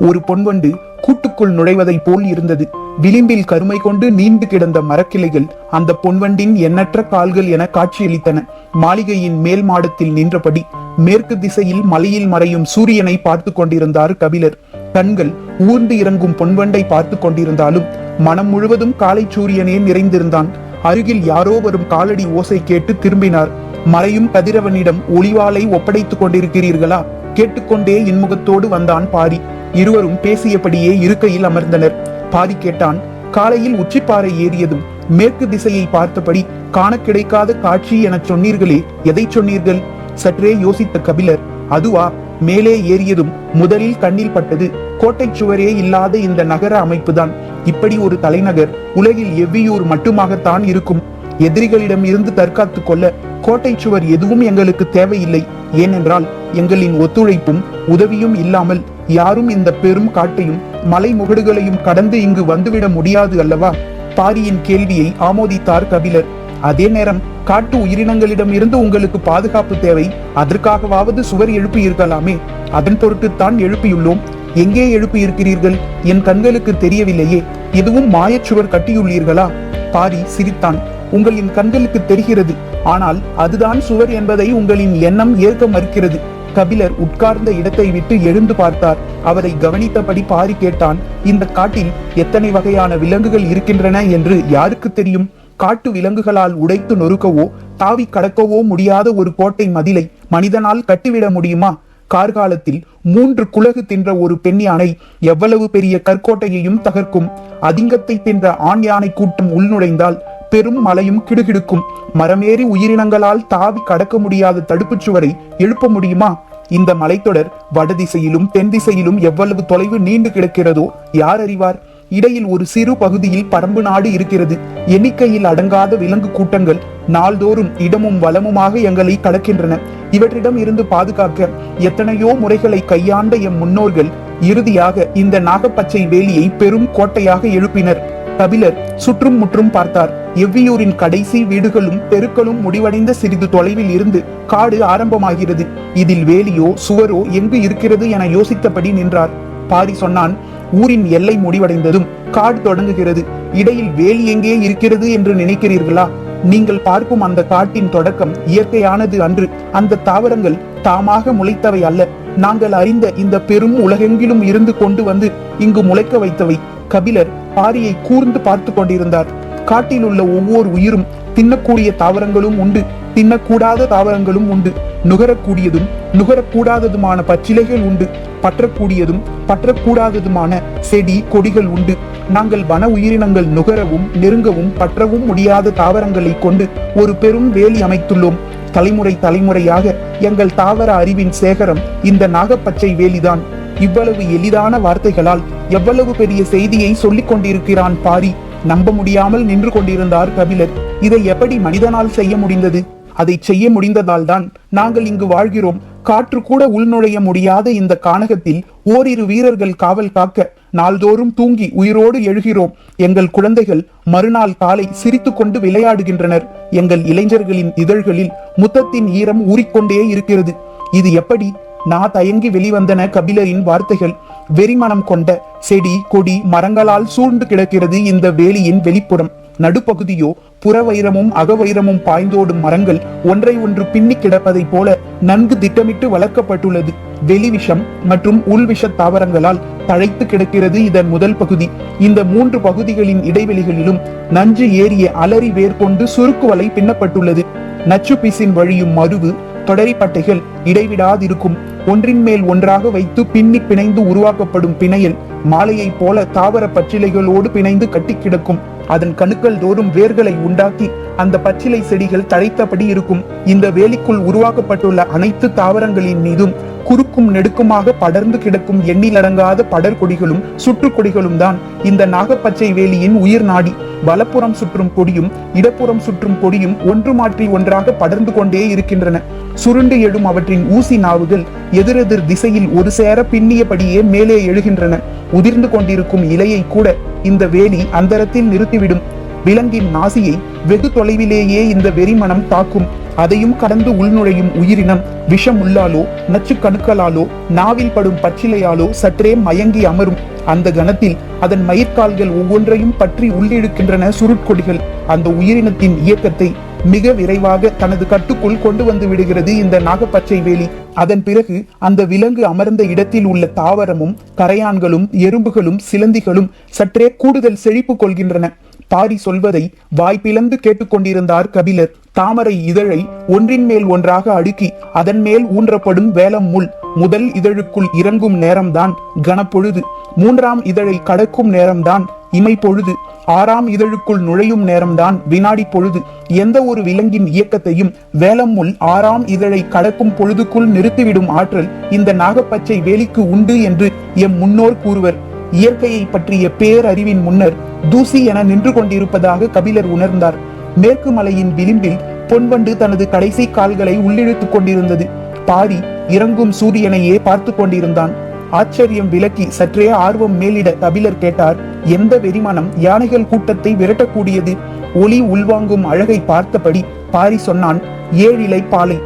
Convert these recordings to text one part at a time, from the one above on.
ஒரு பொன்வண்டு கூட்டுக்குள் நுழைவதை போல் இருந்தது. விளிம்பில் கருமை கொண்டு நீண்டு கிடந்த மரக்கிளைகள் அந்த பொன்வண்டின் எண்ணற்ற கால்கள் என காட்சியளித்தன. மாளிகையின் மேல் மாடத்தில் நின்றபடி மேற்கு திசையில் மலையில் மறையும் சூரியனை பார்த்து கொண்டிருந்தார் கபிலர். கண்கள் ஊர்ந்து இறங்கும் பொன்வண்டை பார்த்து கொண்டிருந்தாலும் மனம் முழுவதும் காலை சூரியனே நிறைந்திருந்தான். அருகில் யாரோ வரும் காலடி ஓசை கேட்டு திரும்பினார். மறையும் கதிரவனிடம் ஒளிவாளை ஒப்படைத்துக் கொண்டிருக்கிறீர்களா? கேட்டுக்கொண்டே இன்முகத்தோடு வந்தான் பாரி. இருவரும் பேசியபடியே இருக்கையில் அமர்ந்தனர். பாரி கேட்டான், காலையில் உச்சிப்பாறை ஏறியதும் மேற்கு திசையை பார்த்தபடி காண கிடைக்காத காட்சி என சொன்னீர்களே, எதை சொன்னீர்கள்? சற்றே யோசித்த கபிலர், அதுவா, மேலே ஏறியதும் முதலில் கண்ணில் பட்டது கோட்டை சுவரே இல்லாத இந்த நகர அமைப்புதான். இப்படி ஒரு தலைநகர் உலகில் எவ்வியூர் மட்டுமாகத்தான் இருக்கும். எதிரிகளிடம் இருந்து தற்காத்துக் கொள்ள கோட்டை சுவர் எதுவும் எங்களுக்கு தேவையில்லை. ஏனென்றால் எங்களின் ஒத்துழைப்பும் உதவியும் இல்லாமல் யாரும் இந்த பெரும் காட்டையும் மலை முகடுகளையும் கடந்து இங்கு வந்துவிட முடியாது அல்லவா? பாரியின் கேள்வியை ஆமோதித்தார் கபிலர். அதே நேரம் காட்டு உயிரினங்களிடம் இருந்து உங்களுக்கு பாதுகாப்பு தேவை. அதற்காகவாவது சுவர் எழுப்பி இருக்கலாமே. அதன் பொருட்டுத்தான் எழுப்பியுள்ளோம். எங்கே எழுப்பி இருக்கிறீர்கள்? என் கண்களுக்கு தெரியவில்லையே. எதுவும் மாயச்சுவர் கட்டியுள்ளீர்களா? பாரி சிரித்தான். உங்களின் கண்களுக்கு தெரிகிறது, ஆனால் அதுதான் சுவர் என்பதை உங்களின் எண்ணம் ஏற்க மறுக்கிறது. கபிலர் உட்கார்ந்த இடத்தை விட்டு எழுந்து பார்த்தார். அவரை கவனித்தபடி பாரி கேட்டான், இந்த காட்டில் எத்தனை வகையான விலங்குகள் இருக்கின்றன என்று யாருக்கு தெரியும்? காட்டு விலங்குகளால் உடைத்து நொறுக்கவோ தாவி கடக்கவோ முடியாத ஒரு கோட்டை மதிலை மனிதனால் கட்டிவிட முடியுமா? கார்காலத்தில் 3 குலகு தின்ற ஒரு பெண் யானை எவ்வளவு பெரிய கற்கோட்டையையும் தகர்க்கும். அதிங்கத்தை தின்ற ஆண் யானை கூட்டம் உள்நுழைந்தால் பெரும் மலையும் கிடுகிடுக்கும். மரமேறி உயிரினங்களால் தாவி கடக்க முடியாத தடுப்புச் சுவரை எழுப்ப முடியுமா? இந்த மலைத்தொடர் வடதிசையிலும் தென் திசையிலும் எவ்வளவு தொலைவு நீண்டு கிடக்கிறதோ யார் அறிவார்? இடையில் ஒரு சிறு பகுதியில் பரம்பு நாடு இருக்கிறது. எண்ணிக்கையில் அடங்காத விலங்கு கூட்டங்கள் நாள்தோறும் இடமும் வளமுமாக எங்களை கடக்கின்றன. இவற்றிடம் இருந்து பாதுகாக்க எத்தனையோ முறைகளை கையாண்ட எம் முன்னோர்கள் இறுதியாக இந்த நாகப்பச்சை வேலியை பெரும் கோட்டையாக எழுப்பினர். கபிலர் சுற்றும் முற்றும் பார்த்தார். எவ்வியூரின் கடைசி வீடுகளும் தெருக்களும் முடிவடைந்த சிறிது தொலைவில் இருந்து காடு ஆரம்பமாகிறது. இதில் வேலியோ சுவரோ எங்கு இருக்கிறது என யோசித்தபடி நின்றார். பாரி சொன்னான், ஊரின் எல்லை முடிவடைந்ததும் காடு தொடங்குகிறது. இடையில் வேலி எங்கே இருக்கிறது என்று நினைக்கிறீர்களா? நீங்கள் பார்க்கும் அந்த காட்டின் தொடக்கம் இயற்கையானது அன்று. அந்த தாவரங்கள் தாமாக முளைத்தவை அல்ல. நாங்கள் அறிந்த இந்த பெரும் உலகெங்கிலும் இருந்து கொண்டு வந்து இங்கு முளைக்க வைத்தவை. கபிலர் பாரியை கூர்ந்து பார்த்து கொண்டிருந்தார். காட்டில் உள்ள ஒவ்வொரு உயிரும் தின்னக்கூடிய தாவரங்களும் உண்டு, தின்னக்கூடாத தாவரங்களும் உண்டு. நுகரக்கூடியதும் நுகரக்கூடாததுமான பச்சிலைகள் உண்டு. பற்றக்கூடியதும் பற்றக்கூடாததுமான செடி கொடிகள் உண்டு. நாங்கள் வன உயிரினங்கள் நுகரவும் நெருங்கவும் பற்றவும் முடியாத தாவரங்களை கொண்டு ஒரு பெரும் வேலி அமைத்துள்ளோம். தலைமுறை தலைமுறையாக எங்கள் தாவர அறிவின் சேகரம் இந்த நாகப்பச்சை வேலிதான். இவ்வளவு எளிதான வார்த்தைகளால் எவ்வளவு பெரிய செய்தியை சொல்லிக் கொண்டிருக்கிறான் பாரி. நம்ப முடியாமல் நின்று கொண்டிருந்தார் கபிலர். இதை எப்படி மனிதனால் செய்ய முடிந்தது? அதை செய்ய முடிந்ததால் தான் நாங்கள் இங்கு வாழ்கிறோம். காற்று கூட உள்நுழைய முடியாத இந்த கானகத்தில் ஓரிரு வீரர்கள் காவல் காக்க நாள்தோறும் தூங்கி உயிரோடு எழுகிறோம். எங்கள் குழந்தைகள் மறுநாள் காலை சிரித்து கொண்டு விளையாடுகின்றனர். எங்கள் இளைஞர்களின் இதழ்களில் முத்தத்தின் ஈரம் ஊறிக்கொண்டே இருக்கிறது. இது எப்படி? நான் தயங்கி வெளிவந்தன கபிலரின் வார்த்தைகள். வெறிமனம் கொண்ட செடி கொடி மரங்களால் சூழ்ந்து கிடக்கிறது இந்த வேலியின் வெளிப்புறம். நடுப்பகுதியோ புற வைரமும் அகவைரமும் பாய்ந்தோடும் மரங்கள் ஒன்றை ஒன்று பின்னி கிடப்பதை போல நன்கு திட்டமிட்டு வளர்க்கப்பட்டுள்ளது. வெளிவிஷம் மற்றும் உள்விஷ தாவரங்களால் தழைத்து கிடக்கிறது இதன் முதல் பகுதி. இந்த 3 பகுதிகளின் இடைவெளிகளிலும் நஞ்சு ஏறிய அலறி வேர் கொண்டு சுருக்கு வலை பின்னப்பட்டுள்ளது. நச்சு பிசின் வழியும் மருவு தொடரிப்பட்டைகள் இடைவிடாதிருக்கும். ஒன்றின் மேல் ஒன்றாக வைத்து பின்னி பிணைந்து உருவாக்கப்படும் பிணையல் மாலையை போல தாவர பச்சிலைகளோடு பிணைந்து கட்டி கிடக்கும். அதன் கணுக்கள் தோறும் வேர்களை உண்டாக்கி அந்த பச்சிலை செடிகள் தழைத்தபடி இருக்கும். இந்த வேலிக்குள் உருவாக்கப்பட்டுள்ள அனைத்து தாவரங்களின் மீதும் குறுக்கும் நெடுக்குமாக படர்ந்து கிடக்கும் எண்ணிலடங்காத படர்கொடிகளும் சுற்றுக்கொடிகளும் தான் இந்த நாகப்பச்சை வேலியின் உயிர் நாடி. வலப்புறம் சுற்றும் கொடியும் இடப்புறம் சுற்றும் கொடியும் ஒன்று மாற்றி ஒன்றாக படர்ந்து கொண்டே இருக்கின்றன. சுருண்டு எழும் அவற்றின் ஊசி நாவுகள் எதிரெதிர் திசையில் ஒரு சேர பின்னியபடியே மேலே எழுகின்றன. உதிர்ந்து கொண்டிருக்கும் இலையை கூட இந்த வேலி அந்தரத்தில் நிறுத்திவிடும். விலங்கின் நாசியை வெகு தொலைவிலேயே இந்த வெறிமனம் தாக்கும். அதையும் கடந்து உள்நுழையும் உயிரினம் விஷம் உள்ளாலோ நச்சு கணுக்களாலோ நாவில் படும் பச்சிலையாலோ சற்றே மயங்கி அமரும். அந்த கணத்தில் அதன் மயிர்கால்கள் ஒவ்வொன்றையும் பற்றி உள்ளிழுக்கின்றன சுருட்கொடிகள். அந்த உயிரினத்தின் இயக்கத்தை மிக விரைவாக தனது கட்டுக்குள் கொண்டு வந்து விடுகிறது இந்த நாகப்பச்சை வேலி. அதன் பிறகு அந்த விலங்கு அமர்ந்த இடத்தில் உள்ள தாவரமும் கரையான்களும் எறும்புகளும் சிலந்திகளும் சற்றே கூடுதல் செழிப்பு கொள்கின்றன. பாரி சொல்வதை வாய்ப்பிழந்து கேட்டுக்கொண்டிருந்தார் கபிலர். தாமரை இதழை ஒன்றின் மேல் ஒன்றாக அடுக்கி அதன் மேல் ஊன்றப்படும் வேலம் முள் முதல் இதழுக்குள் இறங்கும் நேரம்தான் கனப்பொழுது, 3ஆம் இதழை கடக்கும் நேரம்தான் இமை பொழுது, 6ஆம் இதழுக்குள் நுழையும் நேரம்தான் வினாடி பொழுது. எந்த ஒரு விலங்கின் இயக்கத்தையும் வேலம் முள் 6ஆம் இதழை கடக்கும் பொழுதுக்குள் நிறுத்திவிடும் ஆற்றல் இந்த நாகப்பச்சை வேலிக்கு உண்டு என்று எம் முன்னோர் கூறுவர். இயற்கையை பற்றிய பேரறிவின் முன்னர் தூசி என நின்று கொண்டிருப்பதாக கபிலர் உணர்ந்தார். மேற்கு மலையின் விளிம்பில் பொன்வண்டு தனது கடைசி கால்களை உள்ளிழுத்துக் கொண்டிருந்தது. பாரி இறங்கும் சூரியனையே பார்த்து கொண்டிருந்தான். ஆச்சரியம் விலக்கி சற்றே ஆர்வம் மேலிட கபிலர் கேட்டார், எந்த வெறிமனம் யானைகள் கூட்டத்தை விரட்டக்கூடியது? ஒளி உள்வாங்கும் அழகை பார்த்தபடி பாரி சொன்னான், 7 இலை பாலை.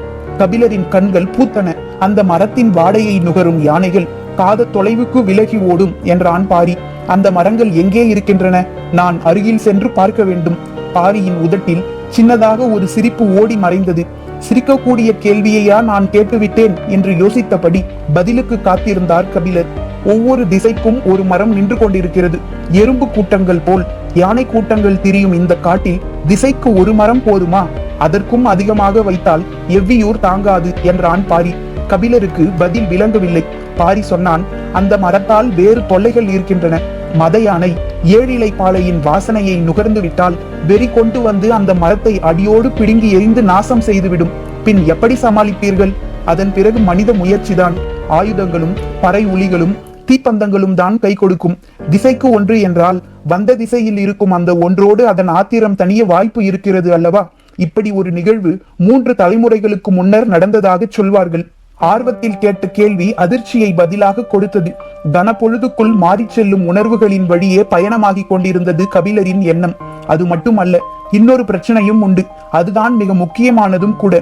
கபிலரின் கண்கள் பூத்தன. அந்த மரத்தின் வாடையை நுகரும் யானைகள் காத தொலைவுக்கு விலகி ஓடும் என்றான் பாரி. அந்த மரங்கள் எங்கே இருக்கின்றன? நான் அருகில் சென்று பார்க்க வேண்டும். பாரியின் உதட்டில் சின்னதாக ஒரு சிரிப்பு ஓடி மறைந்தது. சிரிக்கக்கூடிய கேள்வியையா நான் கேட்டுவிட்டேன் என்று யோசித்தபடி பதிலுக்கு காத்திருந்தார் கபிலர். ஒவ்வொரு திசைக்கும் ஒரு மரம் நின்று கொண்டிருக்கிறது. எறும்பு கூட்டங்கள் போல் யானை கூட்டங்கள் திரியும் இந்த காட்டில் திசைக்கு ஒரு மரம் போதுமா? அதற்கும் அதிகமாக வைத்தால் எவ்வியூர் தாங்காது என்றான் பாரி. கபிலருக்கு பதில் விளங்கவில்லை. பாரி சொன்னான், அந்த மரத்தால் வேறு தொல்லைகள் இருக்கின்றன. மத யானை 7 இலை பாலையின் வாசனையை நுகர்ந்து விட்டால் வெறி கொண்டு வந்து அந்த மரத்தை அடியோடு பிடுங்கி எரிந்து நாசம் செய்துவிடும். பின் எப்படி சமாளிப்பீர்கள்? அதன் பிறகு மனித முயற்சிதான். ஆயுதங்களும் பறை ஒலிகளும் தீப்பந்தங்களும் தான் கை கொடுக்கும். திசைக்கு ஒன்று என்றால் வந்த திசையில் இருக்கும் அந்த ஒன்றோடு அதன் ஆத்திரம் தனிய வாய்ப்பு இருக்கிறது அல்லவா? இப்படி ஒரு நிகழ்வு 3 தலைமுறைகளுக்கு முன்னர் நடந்ததாக சொல்வார்கள். ஆர்வத்தில் கேட்ட கேள்வி அதிர்ச்சியை பதிலாக கொடுத்தது. கனப்பொழுதுக்குள் மாறி செல்லும் உணர்வுகளின் வழியே பயணமாகிக் கொண்டிருந்தது கபிலரின் எண்ணம். அது மட்டுமல்ல, இன்னொரு பிரச்சனையும் உண்டு. அதுதான் மிக முக்கியமானதும் கூட.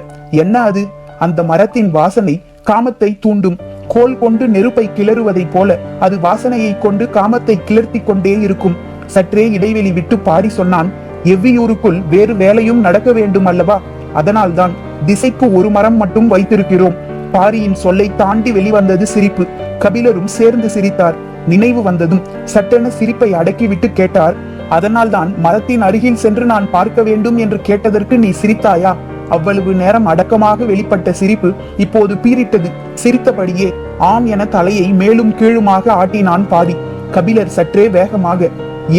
என்ன அது? அந்த மரத்தின் வாசனை காமத்தை தூண்டும். கோல் கொண்டு நெருப்பை கிளறுவதைப் போல அது வாசனையை கொண்டு காமத்தை கிளர்த்தி கொண்டே இருக்கும். சற்றே இடைவெளி விட்டு பாரி சொன்னான், எவ்வியூருக்குள் வேறு வேலையும் நடக்க வேண்டும் அல்லவா? அதனால்தான் திசைக்கு ஒரு மரம் மட்டும் வைத்திருக்கிறோம். பாரியின் சொல்லை தாண்டி வெளிவந்தது சிரிப்பு. கபிலரும் சேர்ந்து சிரித்தார். நினைவு வந்ததும் சட்டென சிரிப்பை அடக்கிவிட்டு கேட்டார், அதனால்தான் மரத்தின் அருகில் சென்று நான் பார்க்க வேண்டும் என்று கேட்டதற்கு நீ சிரித்தாயா? அவ்வளவு நேரம் அடக்கமாக வெளிப்பட்ட சிரிப்பு இப்போது பீரிட்டது. சிரித்தபடியே ஆம் என தலையை மேலும் கீழுமாக ஆட்டினான் பாரி. கபிலர் சற்றே வேகமாக,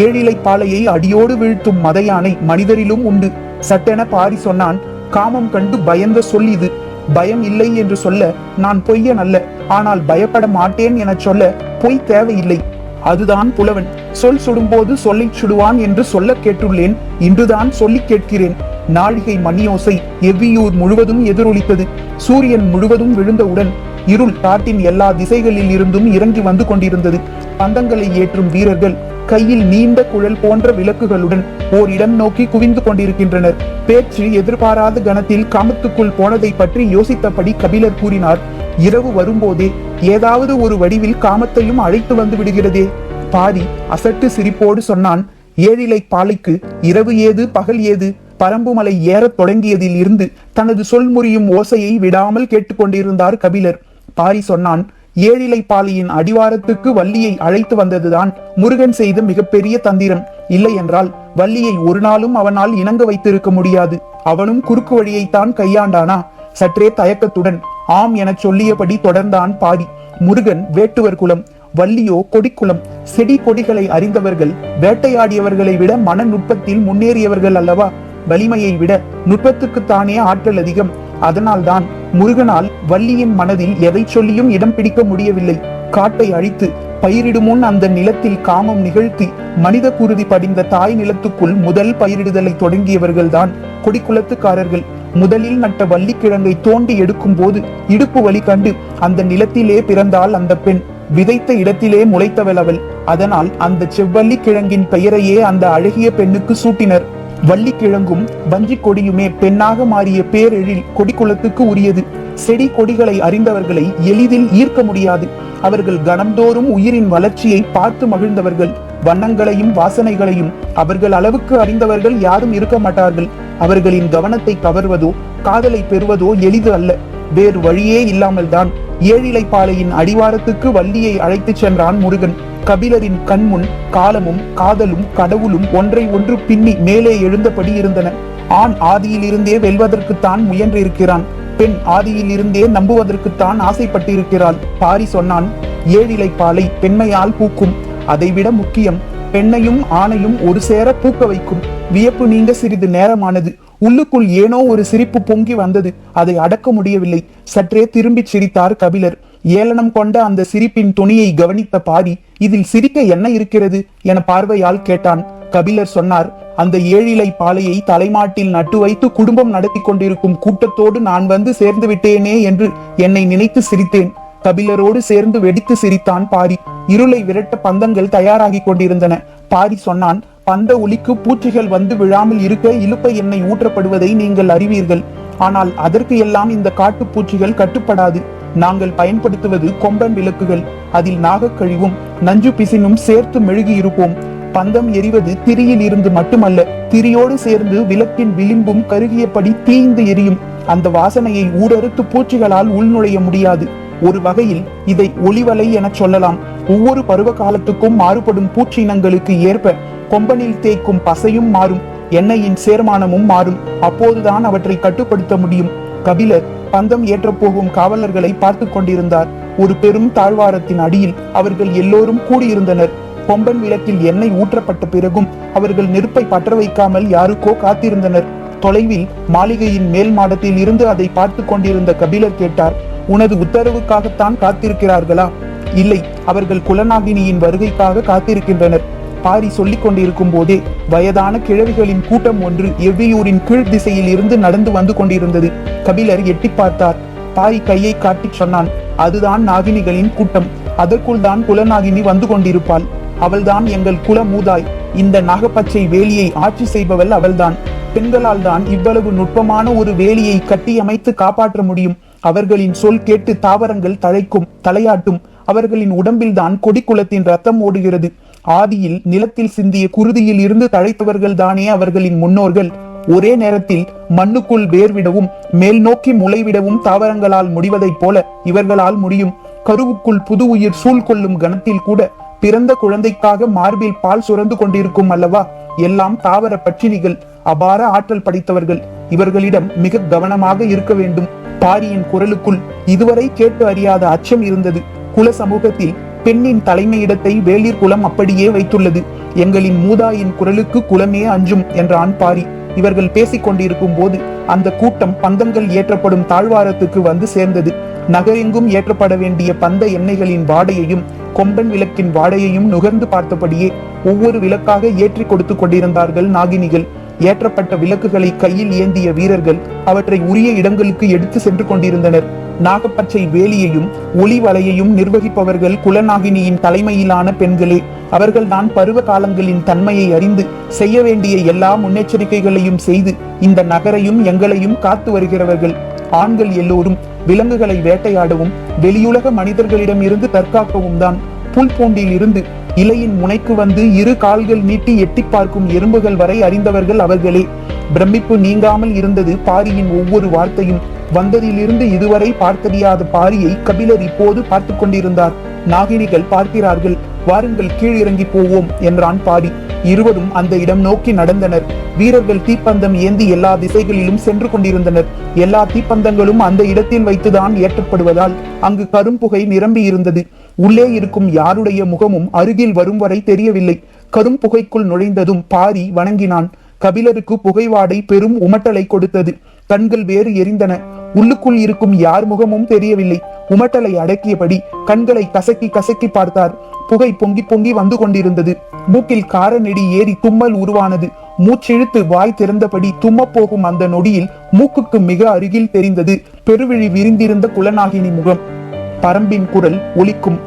7 இலை பாலையை அடியோடு வீழ்த்தும் மத யானை மனிதரிலும் உண்டு. சட்டென பாரி சொன்னான், காமம் கண்டு பயந்த சொல் இது. பயம் இல்லை என்று சொல்ல நான் பொய்யன் அல்ல. ஆனால் பயப்பட மாட்டேன் என சொல்ல பொய் தேவையில்லை. அதுதான் புலவன். சொல் சுடும்போது சொல்லை சுடுவான் என்று சொல்ல கேட்டுள்ளேன். இன்றுதான் சொல்லி கேட்கிறேன். நாழிகை மணியோசை எவ்வியூர் முழுவதும் எதிரொலித்தது. சூரியன் முழுவதும் விழுந்தவுடன் இருள் காட்டின் எல்லா திசைகளில் இருந்தும் இறங்கி வந்து கொண்டிருந்தது. பந்தங்களை ஏற்றும் வீரர்கள் கையில் நீண்ட குழல் போன்ற விளக்குகளுடன் ஓர் இடம் நோக்கி குவிந்து கொண்டிருக்கின்றனர். பேச்சு எதிர்பாராத கணத்தில் காமத்துக்குள் போனதை பற்றி யோசித்தபடி கபிலர் கூறினார், இரவு வரும்போதே ஏதாவது ஒரு வடிவில் காமத்தையும் அழைத்து வந்து விடுகிறதே. பாரி அசட்டு சிரிப்போடு சொன்னான், 7 இலை பாலைக்கு இரவு ஏது பகல் ஏது? பரம்புமலை ஏறத் தொடங்கியதில் இருந்து தனது சொல் முறியும் ஓசையை விடாமல் கேட்டுக்கொண்டிருந்தார் கபிலர். பாரி சொன்னான், 7 இலை பாலையின் அடிவாரத்துக்கு வள்ளியை அழைத்து வந்ததுதான் முருகன் செய்த மிகப்பெரிய தந்திரம். இல்லை என்றால் வள்ளியை ஒரு நாளும் அவனால் இணங்க வைத்திருக்க முடியாது. அவனும் குறுக்கு வழியைத்தான் கையாண்டானா? சற்றே தயக்கத்துடன் ஆம் என சொல்லியபடி தொடர்ந்தான் பாரி. முருகன் வேட்டுவர் குலம், வள்ளியோ கொடிக்குளம். செடி கொடிகளை அறிந்தவர்கள் வேட்டையாடியவர்களை விட மன நுட்பத்தில் முன்னேறியவர்கள் அல்லவா? வலிமையை விட நுட்பத்துக்குத்தானே ஆற்றல் அதிகம். அதனால்தான் முருகனால் வள்ளியின் மனதில் எதை சொல்லியும் இடம் பிடிக்க முடியவில்லை. காட்டை அழித்து பயிரிடும் முன் அந்த நிலத்தில் காமம் நிகழ்த்தி மனித குருதி படிந்த தாய் நிலத்துக்குள் முதல் பயிரிடுதலை தொடங்கியவர்கள்தான் கொடிக்குளத்துக்காரர்கள். முதலில் நட்ட வள்ளிக்கிழங்கை தோண்டி எடுக்கும் போது இடுப்பு வலி கண்டு அந்த நிலத்திலே பிறந்தாள் அந்த பெண். விதைத்த இடத்திலே முளைத்தவள் அவள். அதனால் அந்த செவ்வள்ளி கிழங்கின் பெயரையே அந்த அழகிய பெண்ணுக்கு சூட்டினர். வள்ளிக்கிழங்கும் வஞ்சி கொடியுமே பெண்ணாக மாறிய பேரெழில் கொடிக்குலத்துக்கு உரியது. செடி கொடிகளை அறிந்தவர்களை எளிதில் ஈர்க்க முடியாது. அவர்கள் கணம்தோறும் உயிரின் வளர்ச்சியை பார்த்து மகிழ்ந்தவர்கள். வண்ணங்களையும் வாசனைகளையும் அவர்கள் அளவுக்கு அறிந்தவர்கள் யாரும் இருக்க மாட்டார்கள். அவர்களின் கவனத்தை கவர்வதோ காதலை பெறுவதோ எளிது அல்ல. வேறு வழியே இல்லாமல் தான் ஏழிலைப்பாளையின் அடிவாரத்துக்கு வள்ளியை அழைத்துச் சென்றான் முருகன். கபிலரின் கண்முன் காலமும் காதலும் கடவுளும் ஒன்றை ஒன்று பின்னி மேலே எழுந்தபடி இருந்தன. ஆண் ஆதியிலிருந்தே வெல்வதற்குத்தான் முயன்றிருக்கிறான். பெண் ஆதியில் இருந்தே நம்புவதற்குத்தான் ஆசைப்பட்டிருக்கிறாள். பாரி சொன்னான், ஏழிலைப்பாலை பெண்மையால் பூக்கும். அதைவிட முக்கியம், பெண்ணையும் ஆணையும் ஒரு சேர பூக்க வைக்கும். வியப்பு நீங்க சிறிது நேரமானது. உள்ளுக்குள் ஏனோ ஒரு சிரிப்பு பொங்கி வந்தது. அதை அடக்க முடியவில்லை. சற்றே திரும்பி சிரித்தார் கபிலர். ஏளனம் கொண்ட அந்த சிரிப்பின் துணியை கவனித்த பாரி, இதில் சிரிக்க என்ன இருக்கிறது என பார்வையால் கேட்டான். கபிலர் சொன்னார், அந்த ஏழிலை பாலையை தலைமாட்டில் நட்டு வைத்து குடும்பம் நடத்தி கொண்டிருக்கும் கூட்டத்தோடு நான் வந்து சேர்ந்து விட்டேனே என்று என்னை நினைத்து சிரித்தேன். கபிலரோடு சேர்ந்து வெடித்து சிரித்தான் பாரி. இருளை விரட்ட பந்தங்கள் தயாராகி கொண்டிருந்தன. பாரி சொன்னான், பந்த ஒலிக்கு பூச்சிகள் வந்து விழாமல் இருக்க இலுப்பை எண்ணெய் ஊற்றப்படுவதை நீங்கள் அறிவீர்கள். ஆனால் அதற்கு எல்லாம் இந்த காட்டுப்பூச்சிகள் கட்டுப்படாது. நாங்கள் பயன்படுத்துவது கொம்பன் விளக்குகள். அதில் நாகக்கழிவும் நஞ்சு பிசினும் சேர்த்து மெழுகி இருப்போம். பந்தம் எரிவது திரியில் இருந்து மட்டுமல்ல, திரியோடு சேர்ந்து விளக்கின் விளிம்பும் கருகியபடி தீய்ந்து எரியும். அந்த வாசனையை ஊடறுத்து பூச்சிகளால் உள்நுழைய முடியாது. ஒரு வகையில் இதை ஒளிவலை என சொல்லலாம். ஒவ்வொரு பருவ காலத்துக்கும் மாறுபடும் பூச்சினங்களுக்கு ஏற்ப கொம்பனில் தேய்க்கும் பசையும் மாறும், எண்ணெயின் சேர்மானமும் மாறும். அப்போதுதான் அவற்றை கட்டுப்படுத்த முடியும். கபிலர் பந்தம் ஏற்றப்போகும் காவலர்களை பார்த்து கொண்டிருந்தார். ஒரு பெரும் தாழ்வாரத்தின் அடியில் அவர்கள் எல்லோரும் கூடியிருந்தனர். கொம்பன் விளக்கில் எண்ணெய் ஊற்றப்பட்ட பிறகும் அவர்கள் நெருப்பை பற்ற வைக்காமல் யாருக்கோ காத்திருந்தனர். தொலைவில் மாளிகையின் மேல் மாடத்தில் இருந்து அதை பார்த்து கொண்டிருந்த கபிலர் கேட்டார், உனது உத்தரவுக்காகத்தான் காத்திருக்கிறார்களா? இல்லை, அவர்கள் குலநாகினியின் வருகைக்காக காத்திருக்கின்றனர். பாரி சொல்லிக் கொண்டிருக்கும் போதே வயதான கிழவிகளின் கூட்டம் ஒன்று எவ்வியூரின் கீழ் திசையில் இருந்து நடந்து வந்து கொண்டிருந்தது. கபிலர் எட்டி பார்த்தார். பாரி கையை காட்டி சொன்னான், அதுதான் நாகினிகளின் கூட்டம். அதற்குள் தான் குலநாகினி வந்து கொண்டிருப்பாள். அவள்தான் எங்கள் குல மூதாய். இந்த நாகப்பச்சை வேலியை ஆட்சி செய்பவள் அவள்தான். பெண்களால் தான் இவ்வளவு நுட்பமான ஒரு வேலியை கட்டி அமைத்து காப்பாற்ற முடியும். அவர்களின் சொல் கேட்டு தாவரங்கள் தழைக்கும், தலையாட்டும். அவர்களின் உடம்பில் தான் கொடிக்குலத்தின் ரத்தம் ஓடுகிறது. ஆதியில் நிலத்தில் சிந்திய குருதியில் இருந்து தழைத்தவர்கள் தானே அவர்களின் முன்னோர்கள். ஒரே நேரத்தில் மண்ணுக்குள் வேர்விடவும் மேல் நோக்கி முளைவிடவும் தாவரங்களால் முடிவதைப் போல இவர்களால் முடியும். கருவுக்குள் புது உயிர் சூழ் கொள்ளும் கணத்தில் கூட பிறந்த குழந்தைக்காக மார்பில் பால் சுரந்து கொண்டிருக்கும் அல்லவா? எல்லாம் தாவர பட்சினிகள், அபார ஆற்றல் படைத்தவர்கள். இவர்களிடம் மிக கவனமாக இருக்க வேண்டும். பாரியின் குரலுக்குள் இதுவரை கேட்டு அறியாத அச்சம் இருந்தது. குல சமூகத்தில் பெண்ணின் தலைமையிடத்தை வேளிர் குலம் அப்படியே வைத்துள்ளது. எங்களின் மூதாயின் குரலுக்கு குலமே அஞ்சும் என்றான் பாரி. இவர்கள் பேசிக் கொண்டிருக்கும் போது அந்த கூட்டம் பந்தங்கள் ஏற்றப்படும் தாழ்வாரத்துக்கு வந்து சேர்ந்தது. நகரெங்கும் ஏற்றப்பட வேண்டிய பந்த எண்ணெய்களின் வாடையையும் கொம்பன் விளக்கின் வாடையையும் நுகர்ந்து பார்த்தபடியே ஒவ்வொரு விளக்காக ஏற்றி கொடுத்து கொண்டிருந்தார்கள் நாகினிகள். ஏற்றப்பட்ட விளக்குகளை கையில் ஏந்திய வீரர்கள் அவற்றை உரிய இடங்களுக்கு எடுத்து சென்று கொண்டிருந்தனர். நாகப்பச்சை வேலியையும் ஒளி வலையையும் நிர்வகிப்பவர்கள் குலநாகினியின் தலைமையிலான பெண்களே. அவர்கள் தான் பருவ காலங்களின் தன்மையை அறிந்து செய்ய வேண்டிய எல்லா முன்னெச்சரிக்கைகளையும் செய்து இந்த நகரையும் எங்களையும் காத்து வருகிறவர்கள். ஆண்கள் எல்லோரும் விலங்குகளை வேட்டையாடவும் வெளியுலக மனிதர்களிடம் இருந்து தற்காக்கவும் தான். புல் பூண்டில் இருந்து இலையின் முனைக்கு வந்து இரு கால்கள் நீட்டி எட்டி பார்க்கும் எறும்புகள் வரை அறிந்தவர்கள் அவர்களே. பிரமிப்பு நீங்காமல் இருந்தது பாரியின் ஒவ்வொரு வார்த்தையும். வந்ததிலிருந்து இதுவரை பார்த்தறியாத பாரியை கபிலர் இப்போது பார்த்து கொண்டிருந்தார். நாகினிகள் பார்க்கிறார்கள், வாருங்கள் கீழிறங்கி போவோம் என்றான் பாரி. இருவரும் அந்த இடம் நோக்கி நடந்தனர். வீரர்கள் தீப்பந்தம் ஏந்தி எல்லா திசைகளிலும் சென்று கொண்டிருந்தனர். எல்லா தீப்பந்தங்களும் அந்த இடத்தில் வைத்துதான் ஏற்றப்படுவதால் அங்கு கரும்புகை நிரம்பி இருந்தது. உள்ளே இருக்கும் யாருடைய முகமும் அருகில் வரும் வரை தெரியவில்லை. கரும்புகைக்குள் நுழைந்ததும் பாரி வணங்கினான். கபிலருக்கு புகைவாடை பெரும் உமட்டலை கொடுத்தது. கண்கள் வேறு எரிந்தன. உள்ளுக்குள் இருக்கும் யார் முகமும் தெரியவில்லை. உமட்டலை அடக்கியபடி கண்களை கசக்கி கசக்கி பார்த்தார். புகை பொங்கி பொங்கி வந்து கொண்டிருந்தது. மூக்கில் கார நெடி ஏறி தும்மல் உருவானது. மூச்சிழுத்து வாய் திறந்தபடி தும்ம போகும் அந்த நொடியில் மூக்குக்கு மிக அருகில் தெரிந்தது பெருவிழி விரிந்திருந்த குலநாகினி முகம். பரம்பின் குரல் ஒலிக்கும்.